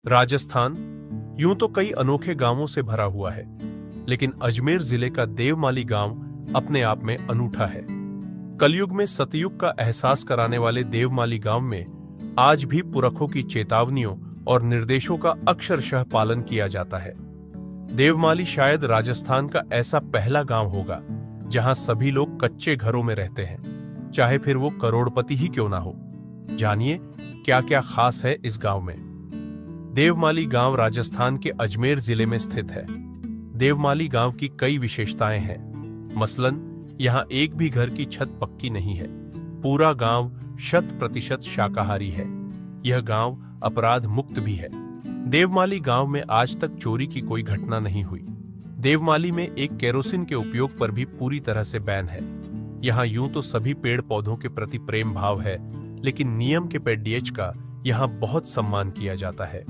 राजस्थान यूं तो कई अनोखे गांवों से भरा हुआ है, लेकिन अजमेर जिले का देवमाली गांव अपने आप में अनूठा है। कलयुग में सतयुग का एहसास कराने वाले देवमाली गांव में आज भी पुरखों की चेतावनियों और निर्देशों का अक्षरशः पालन किया जाता है। देवमाली शायद राजस्थान का ऐसा पहला गांव होगा जहां सभी लोग कच्चे घरों में रहते हैं, चाहे फिर वो करोड़पति ही क्यों ना हो। जानिए क्या क्या खास है इस गांव में। देवमाली गांव राजस्थान के अजमेर जिले में स्थित है। देवमाली गांव की कई विशेषताएं हैं। मसलन यहां एक भी घर की छत पक्की नहीं है। पूरा गांव 100% शाकाहारी है। यह गांव अपराध मुक्त भी है। देवमाली गांव में आज तक चोरी की कोई घटना नहीं हुई। देवमाली में एक केरोसिन के उपयोग पर भी पूरी तरह से बैन है। यहाँ यूं तो सभी पेड़ पौधों के प्रति प्रेम भाव है, लेकिन नियम के पेड़िएच का यहाँ बहुत सम्मान किया जाता है।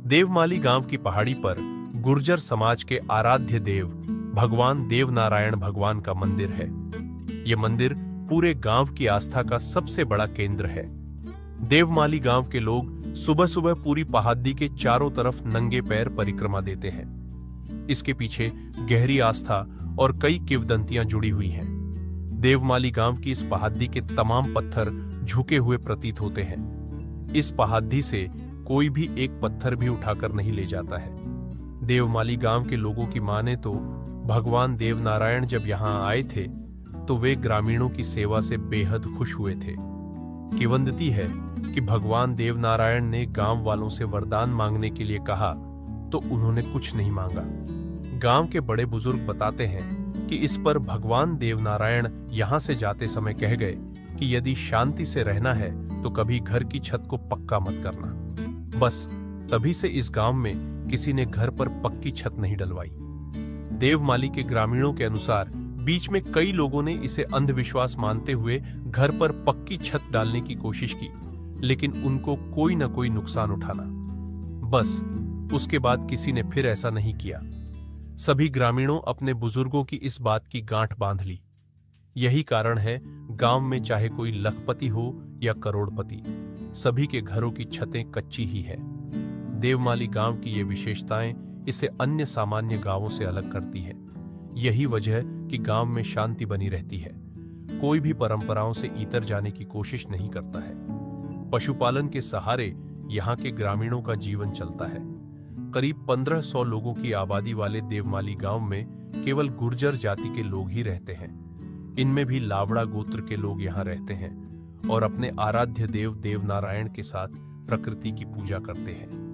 देवमाली गांव की पहाड़ी पर गुर्जर समाज के आराध्य देव भगवान देवनारायण भगवान का मंदिर है। यह मंदिर पूरे गांव की आस्था का सबसे बड़ा केंद्र है। देवमाली गांव के लोग सुबह सुबह पूरी पहाड़ी के चारों तरफ नंगे पैर परिक्रमा देते हैं। इसके पीछे गहरी आस्था और कई किंवदंतियां जुड़ी हुई हैं। देवमाली गांव की इस पहाड़ी के तमाम पत्थर झुके हुए प्रतीत होते हैं। इस पहाड़ी से कोई भी एक पत्थर भी उठाकर नहीं ले जाता है। देवमाली गांव के लोगों की माने तो भगवान देवनारायण जब यहां आए थे तो वे ग्रामीणों की सेवा से बेहद खुश हुए थे। किंवदंती है कि भगवान देवनारायण ने गांव वालों से वरदान मांगने के लिए कहा तो उन्होंने कुछ नहीं मांगा। गांव के बड़े बुजुर्ग बताते हैं कि इस पर भगवान देवनारायण यहां से जाते समय कह गए कि यदि शांति से रहना है तो कभी घर की छत को पक्का मत करना। बस तभी से इस गांव में किसी ने घर पर पक्की छत नहीं डलवाई। देवमाली के ग्रामीणों के अनुसार बीच में कई लोगों ने इसे अंधविश्वास मानते हुए घर पर पक्की छत डालने की कोशिश की, लेकिन उनको कोई न कोई नुकसान उठाना। बस उसके बाद किसी ने फिर ऐसा नहीं किया। सभी ग्रामीणों अपने बुजुर्गों की इस बात की गांठ बांध ली। यही कारण है गांव में चाहे कोई लखपति हो या करोड़पति, सभी के घरों की छतें कच्ची ही है। देवमाली गांव की ये विशेषताएं इसे अन्य सामान्य गांवों से अलग करती है। यही वजह कि गांव में शांति बनी रहती है। कोई भी परंपराओं से इतर जाने की कोशिश नहीं करता है। पशुपालन के सहारे यहाँ के ग्रामीणों का जीवन चलता है। करीब 1500 लोगों की आबादी वाले देवमाली गांव में केवल गुर्जर जाति के लोग ही रहते हैं। इनमें भी लावड़ा गोत्र के लोग यहाँ रहते हैं और अपने आराध्य देव देवनारायण के साथ प्रकृति की पूजा करते हैं।